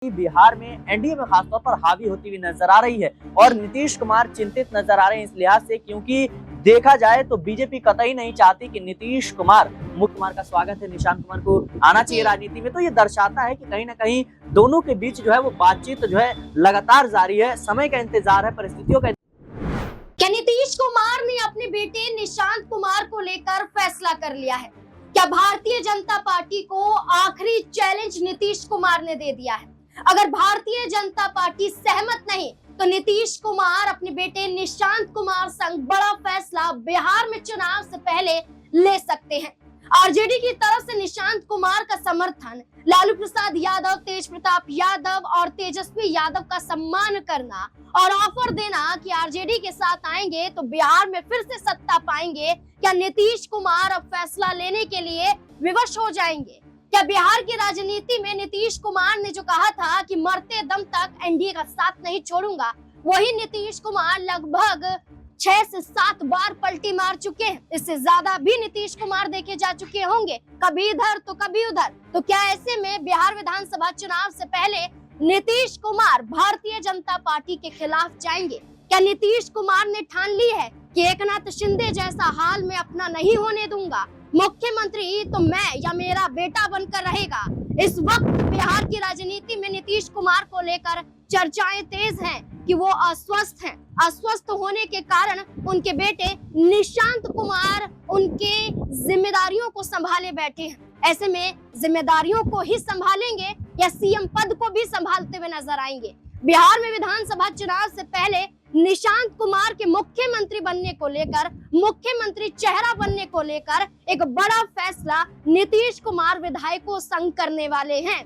बिहार में एनडीए में खासतौर पर हावी होती हुई नजर आ रही है और नीतीश कुमार चिंतित नजर आ रहे हैं इस लिहाज से, क्योंकि देखा जाए तो बीजेपी कतई नहीं चाहती कि नीतीश कुमार का स्वागत है, निशांत कुमार को आना चाहिए राजनीति में। तो ये दर्शाता है कि कहीं ना कहीं दोनों के बीच जो है वो बातचीत जो है लगातार जारी है, समय का इंतजार है, परिस्थितियों का। क्या नीतीश कुमार ने अपने बेटे निशांत कुमार को लेकर फैसला कर लिया है? क्या भारतीय जनता पार्टी को आखिरी चैलेंज नीतीश कुमार ने दे दिया है? अगर भारतीय जनता पार्टी सहमत नहीं तो नीतीश कुमार अपने बेटे निशांत कुमार संग बड़ा फैसला बिहार में चुनाव से पहले ले सकते हैं। आरजेडी की तरफ से निशांत कुमार का समर्थन, लालू प्रसाद यादव, तेज प्रताप यादव और तेजस्वी यादव का सम्मान करना और ऑफर देना कि आरजेडी के साथ आएंगे तो बिहार में फिर से सत्ता पाएंगे। क्या नीतीश कुमार अब फैसला लेने के लिए विवश हो जाएंगे? क्या बिहार की राजनीति में नीतीश कुमार ने जो कहा था कि मरते दम तक एनडीए का साथ नहीं छोड़ूंगा, वही नीतीश कुमार लगभग 6 से 7 बार पलटी मार चुके हैं। इससे ज्यादा भी नीतीश कुमार देखे जा चुके होंगे, कभी इधर तो कभी उधर। तो क्या ऐसे में बिहार विधानसभा चुनाव से पहले नीतीश कुमार भारतीय जनता पार्टी के खिलाफ जाएंगे? क्या नीतीश कुमार ने ठान ली है कि एकनाथ शिंदे जैसा हाल मैं अपना नहीं होने दूंगा, मुख्यमंत्री तो मैं या मेरा बेटा बनकर रहेगा? इस वक्त बिहार की राजनीति में नीतीश कुमार को लेकर चर्चाएं तेज हैं कि वो अस्वस्थ हैं। अस्वस्थ होने के कारण उनके बेटे निशांत कुमार उनके जिम्मेदारियों को संभाले बैठे हैं। ऐसे में जिम्मेदारियों को ही संभालेंगे या सीएम पद को भी संभालते हुए नजर आएंगे? बिहार में विधानसभा चुनाव से पहले निशांत कुमार के मुख्यमंत्री बनने को लेकर, मुख्यमंत्री चेहरा बनने को लेकर एक बड़ा फैसला नीतीश कुमार विधायकों संग करने वाले हैं,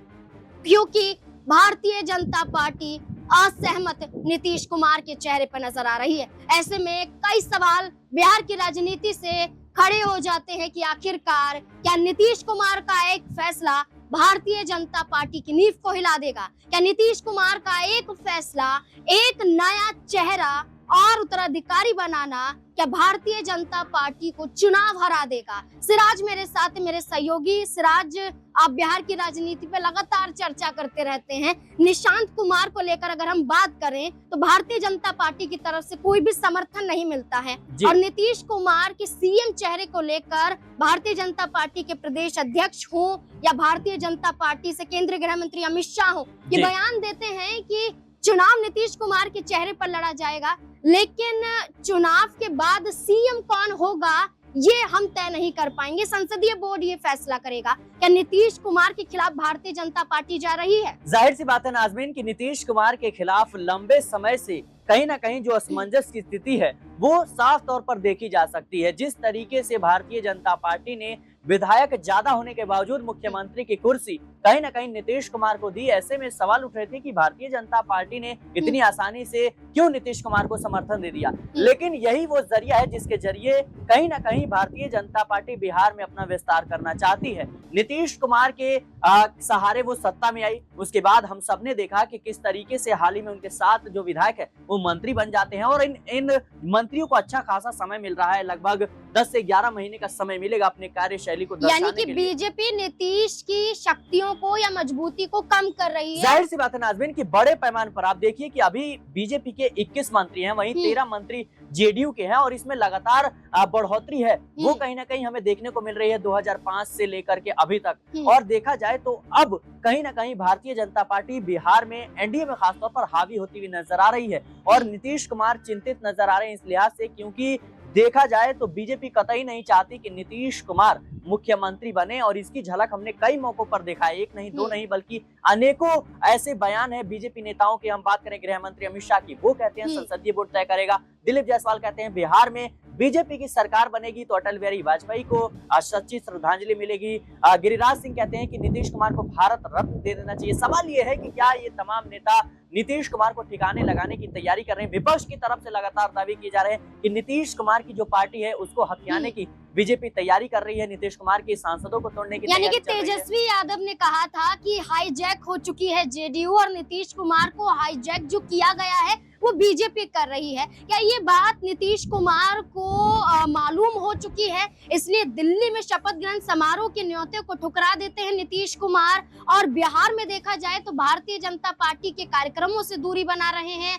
क्योंकि भारतीय जनता पार्टी असहमत नीतीश कुमार के चेहरे पर नजर आ रही है। ऐसे में कई सवाल बिहार की राजनीति से खड़े हो जाते हैं कि आखिरकार क्या नीतीश कुमार का एक फैसला भारतीय जनता पार्टी की नींव को हिला देगा? क्या नीतीश कुमार का एक फैसला एक नया चेहरा और उत्तराधिकारी बनाना क्या भारतीय जनता पार्टी को चुनाव हरा देगा? सिराज मेरे साथ, मेरे सहयोगी सिराज, आप बिहार की राजनीति पे लगातार चर्चा करते रहते हैं। निशांत कुमार को लेकर अगर हम बात करें तो भारतीय जनता पार्टी की तरफ से कोई भी समर्थन नहीं मिलता है और नीतीश कुमार के सीएम चेहरे को लेकर भारतीय जनता पार्टी के प्रदेश अध्यक्ष हो या भारतीय जनता पार्टी से केंद्रीय गृह मंत्री अमित शाह हो, ये बयान देते हैं कि चुनाव नीतीश कुमार के चेहरे पर लड़ा जाएगा, लेकिन चुनाव के बाद सीएम कौन होगा ये हम तय नहीं कर पाएंगे, संसदीय बोर्ड ये फैसला करेगा। क्या नीतीश कुमार के खिलाफ भारतीय जनता पार्टी जा रही है? जाहिर सी बात है नाज़मीन कि नीतीश कुमार के खिलाफ लंबे समय से कहीं ना कहीं जो असमंजस की स्थिति है वो साफ तौर पर देखी जा सकती है। जिस तरीके से भारतीय जनता पार्टी ने विधायक ज्यादा होने के बावजूद मुख्यमंत्री की कुर्सी कहीं ना कहीं नीतीश कुमार को दी, ऐसे में सवाल उठ रहे थे कि भारतीय जनता पार्टी ने इतनी आसानी से क्यों नीतीश कुमार को समर्थन दे दिया। लेकिन यही वो जरिया है जिसके जरिए कहीं ना कहीं भारतीय जनता पार्टी बिहार में अपना विस्तार करना चाहती है। नीतीश कुमार के सहारे वो सत्ता में आई, उसके बाद हम सबने देखा कि किस तरीके से हाल ही में उनके साथ जो विधायक है वो मंत्री बन जाते हैं और इन मंत्रियों को अच्छा खासा समय मिल रहा है, लगभग 10 से 11 महीने का समय मिलेगा अपने कार्यशैली को दर्शाने के लिए। यानी कि बीजेपी नीतीश की शक्तियों को या मजबूती को कम कर रही है। जाहिर सी बात है नाज़मीन कि बड़े पैमाने पर आप देखिए कि अभी बीजेपी के 21 मंत्री हैं, वहीं 13 मंत्री जेडीयू के हैं और इसमें लगातार बढ़ोतरी है वो कहीं ना कहीं हमें देखने को मिल रही है 2005 से लेकर के अभी तक। और देखा जाए तो अब कहीं ना कहीं भारतीय जनता पार्टी बिहार में एनडीए में खासतौर पर हावी होती हुई नजर आ रही है और नीतीश कुमार चिंतित नजर आ रहे हैं इस लिहाज से, क्योंकि देखा जाए तो बीजेपी कतई नहीं चाहती कि नीतीश कुमार मुख्यमंत्री बने और इसकी झलक हमने कई मौकों पर देखा है, एक नहीं दो नहीं बल्कि अनेकों ऐसे बयान है बीजेपी नेताओं के। हम बात करें गृह मंत्री अमित शाह की, वो कहते हैं संसदीय बोर्ड तय करेगा। दिलीप जायसवाल कहते हैं बिहार में बीजेपी की सरकार बनेगी तो अटल बिहारी वाजपेयी को सच्ची श्रद्धांजलि मिलेगी। गिरिराज सिंह कहते हैं कि नीतीश कुमार को भारत रत्न दे देना चाहिए। सवाल ये है कि क्या ये तमाम नेता नीतीश कुमार को ठिकाने लगाने की तैयारी कर रहे हैं? विपक्ष की तरफ से लगातार दावे किए जा रहे हैं कि नीतीश कुमार की जो पार्टी है उसको हथियाने की बीजेपी तैयारी कर रही है, नीतीश कुमार के सांसदों को तोड़ने की यानी कि तेजस्वी यादव ने कहा था कि हाईजैक हो चुकी है जेडीयू और नीतीश कुमार को हाईजैक जो किया गया है वो बीजेपी कर रही है। क्या ये बात नीतीश कुमार को मालूम हो चुकी है, इसलिए दिल्ली में शपथ ग्रहण समारोह के न्योते को ठुकरा देते हैं नीतीश कुमार, और बिहार में देखा जाए तो भारतीय जनता पार्टी के कार्यक्रमों से दूरी बना रहे हैं।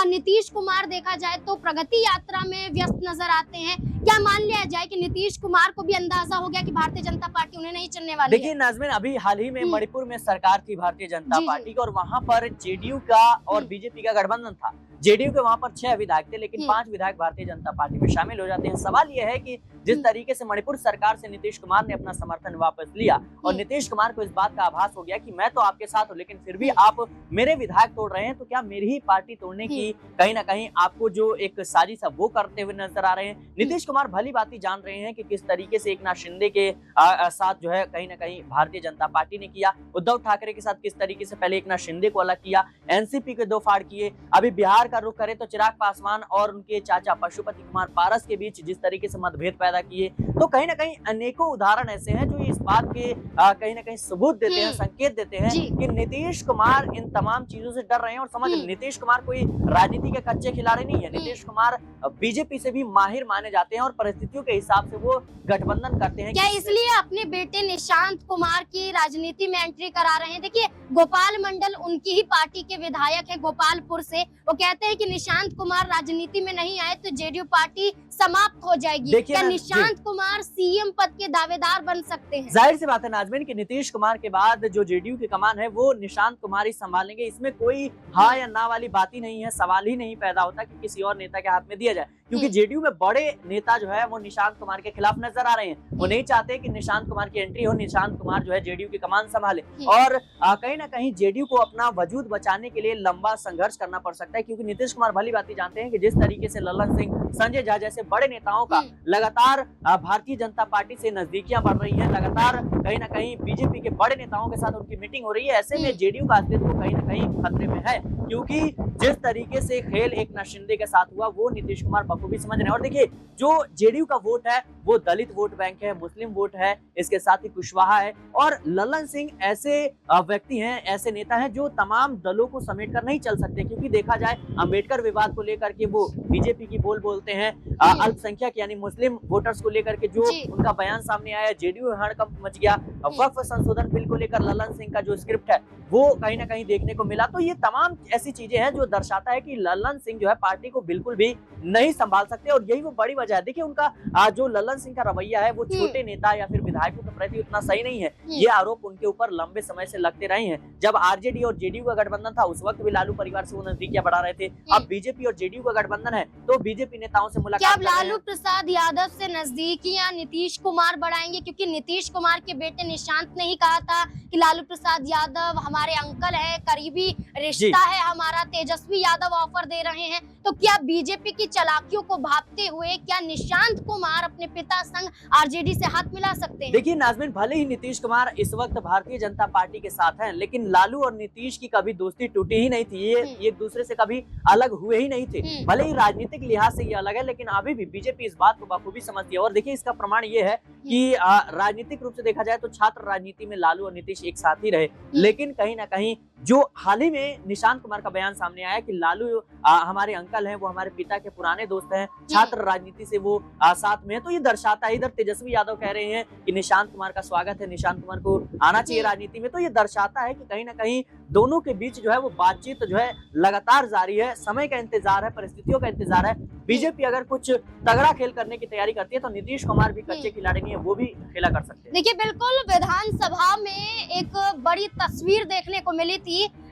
नीतीश कुमार देखा जाए तो प्रगति यात्रा में व्यस्त नजर आते हैं। क्या मान लिया जाए कि नीतीश कुमार को भी अंदाजा हो गया कि भारतीय जनता पार्टी उन्हें नहीं चुनने वाली है? देखिए नाज़मीन, अभी हाल ही में मणिपुर में सरकार थी भारतीय जनता पार्टी की, और वहां पर जेडीयू का और बीजेपी का गठबंधन था। जेडीयू के वहां पर 6 विधायक थे, लेकिन 5 विधायक भारतीय जनता पार्टी में शामिल हो जाते हैं। सवाल यह है कि जिस तरीके से मणिपुर सरकार से नीतीश कुमार ने अपना समर्थन वापस लिया, और नीतीश कुमार को इस बात का आभास हो गया कि मैं तो आपके साथ हूं, लेकिन फिर भी आप मेरे विधायक तोड़ रहे हैं, तो क्या मेरी ही पार्टी तोड़ने की कहीं ना कहीं आपको जो एक साजिश है वो करते हुए नजर आ रहे हैं। नीतीश कुमार भली बात जान रहे हैं कि किस तरीके से एकनाथ शिंदे के साथ जो है कहीं ना कहीं भारतीय जनता पार्टी ने किया, उद्धव ठाकरे के साथ किस तरीके से पहले एकनाथ शिंदे को अलग किया, एनसीपी के 2 फाड़ किए। अभी बिहार का रुख करें तो चिराग पासवान और उनके चाचा पशुपति कुमार पारस के बीच जिस तरीके से मतभेद पैदा किए, तो कहीं ना कहीं अनेकों उदाहरण ऐसे हैं जो इस बात के कहीं ना कहीं सबूत देते हैं, संकेत देते हैं कि नीतीश कुमार इन तमाम चीजों से डर रहे हैं। और समझ नीतीश कुमार कोई राजनीति के कच्चे खिलाड़ी नहीं है। नीतीश कुमार बीजेपी से भी माहिर माने जाते हैं और परिस्थितियों के हिसाब से वो गठबंधन करते हैं। क्या इसलिए अपने बेटे निशांत कुमार की राजनीति में एंट्री करा रहे हैं? देखिए, गोपाल मंडल उनकी ही पार्टी के विधायक है गोपालपुर से। वो कहते हैं कि निशांत कुमार राजनीति में नहीं आए तो जेडीयू पार्टी समाप्त हो जाएगी। क्या निशांत कुमार सीएम पद के दावेदार बन सकते हैं? जाहिर सी बात है नाज़मीन कि नीतीश कुमार के बाद जो जेडीयू की कमान है वो निशांत कुमार ही संभालेंगे। इसमें कोई हाँ या ना वाली बात ही नहीं है। सवाल ही नहीं पैदा होता कि किसी और नेता के हाथ में दिया जाए, क्योंकि जेडीयू में बड़े नेता जो है वो निशांत कुमार के खिलाफ नजर आ रहे हैं। वो नहीं चाहते कि निशांत कुमार की एंट्री हो, निशांत कुमार जो है जेडीयू की कमान संभाले। और कहीं ना कहीं जेडीयू को अपना वजूद बचाने के लिए लंबा संघर्ष करना पड़ सकता है, क्योंकि नीतीश कुमार भली बात जानते हैं कि जिस तरीके से ललन सिंह, संजय झा जैसे बड़े नेताओं का लगातार भारतीय जनता पार्टी से नजदीकियां बढ़ रही हैं, लगातार कहीं ना कहीं बीजेपी के बड़े नेताओं के साथ उनकी मीटिंग हो रही है। ऐसे में जेडीयू का अस्तित्व कहीं ना कहीं खतरे में है, क्योंकि जिस तरीके से खेल एकनाथ शिंदे के साथ हुआ वो नीतीश कुमार बखूबी समझ रहे हैं। और देखिए, जो जेडीयू का वोट है वो दलित वोट बैंक है, मुस्लिम वोट है, इसके साथ ही कुशवाहा है। और ललन सिंह ऐसे व्यक्ति हैं, ऐसे नेता हैं जो तमाम दलों को समेट कर नहीं चल सकते, क्योंकि देखा जाए अंबेडकर विवाद को लेकर के वो बीजेपी की बोलते हैं, अल्पसंख्यक यानी मुस्लिम वोटर्स को लेकर के जो उनका बयान सामने आया, जेडीयू हड़कंप मच गया। वक्फ संशोधन बिल को लेकर ललन सिंह का जो स्क्रिप्ट है वो कहीं ना कहीं देखने को मिला। तो ये तमाम ऐसी चीजें हैं जो दर्शाता है कि ललन सिंह जो है पार्टी को बिल्कुल भी नहीं संभाल सकते, और यही वो बड़ी वजह है। देखिए, उनका जो ललन सिंह का रवैया है वो छोटे नेता या फिर विधायकों के प्रति उतना सही नहीं है। ये आरोप उनके ऊपर लंबे समय से लगते रहे हैं। जब आरजेडी और जेडीयू का गठबंधन था उस वक्त भी लालू परिवार से वो नजदीकियां बढ़ा रहे थे। अब बीजेपी और जेडीयू का गठबंधन है तो बीजेपी नेताओं से मुलाकात कर रहे हैं। लालू प्रसाद यादव से नजदीकियां नीतीश कुमार बढ़ाएंगे? क्योंकि नीतीश कुमार के बेटे निशांत ने ही कहा था कि लालू प्रसाद यादव हमारे अंकल है, करीबी रिश्ता है हमारा। तेजस्वी यादव ऑफर दे रहे हैं, तो क्या बीजेपी की चालाकियों को भांपते हुए क्या निशांत कुमार अपने पिता संग आरजेडी से हाथ मिला सकते हैं? देखिए नाज़मीन, भले ही नीतीश कुमार इस वक्त भारतीय जनता पार्टी के साथ हैं, लेकिन लालू और नीतीश की कभी दोस्ती टूटी ही नहीं थी। ये एक दूसरे से कभी अलग हुए ही नहीं थे। भले ही राजनीतिक लिहाज से ये अलग है, लेकिन अभी भी बीजेपी इस बात को बखूबी समझती है। और देखिए, इसका प्रमाण ये है कि राजनीतिक रूप से देखा जाए तो छात्र राजनीति में लालू और नीतीश एक साथ ही रहे, लेकिन कहीं ना कहीं जो हाल ही में निशांत कुमार का बयान सामने आया कि लालू हमारे अंकल हैं, वो हमारे पिता के पुराने दोस्त हैं, छात्र राजनीति से वो साथ में है, तो ये दर्शाता है। इधर तेजस्वी यादव कह रहे हैं कि निशांत कुमार का स्वागत है, निशांत कुमार को आना चाहिए राजनीति में, तो ये दर्शाता है कि कहीं ना कहीं दोनों के बीच जो है वो बातचीत जो है लगातार जारी है। समय का इंतजार है, परिस्थितियों का इंतजार है। बीजेपी अगर कुछ तगड़ा खेल करने की तैयारी करती है तो नीतीश कुमार भी कच्चे खिलाड़ी नहीं है, वो भी खेला कर सकते हैं। देखिए, बिल्कुल विधानसभा में एक बड़ी तस्वीर देखने को मिली थी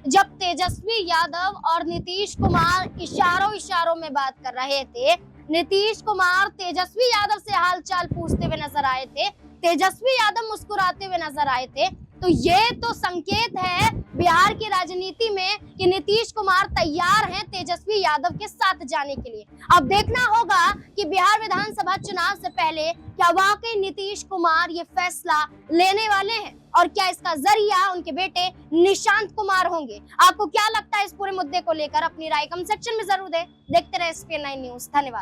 जब तेजस्वी यादव और नीतीश कुमार इशारों में बात कर रहे थे। नीतीश कुमार तेजस्वी यादव से हालचाल पूछते हुए नजर आए थे, तेजस्वी यादव मुस्कुराते हुए नजर आए थे। तो ये तो संकेत है बिहार की राजनीति में कि नीतीश कुमार तैयार हैं तेजस्वी यादव के साथ जाने के लिए। अब देखना होगा कि बिहार विधानसभा चुनाव से पहले क्या वाकई नीतीश कुमार ये फैसला लेने वाले हैं, और क्या इसका जरिया उनके बेटे निशांत कुमार होंगे। आपको क्या लगता है इस पूरे मुद्दे को लेकर? अपनी राय कमेंट सेक्शन में जरूर दें। देखते रहे SPN9 न्यूज। धन्यवाद।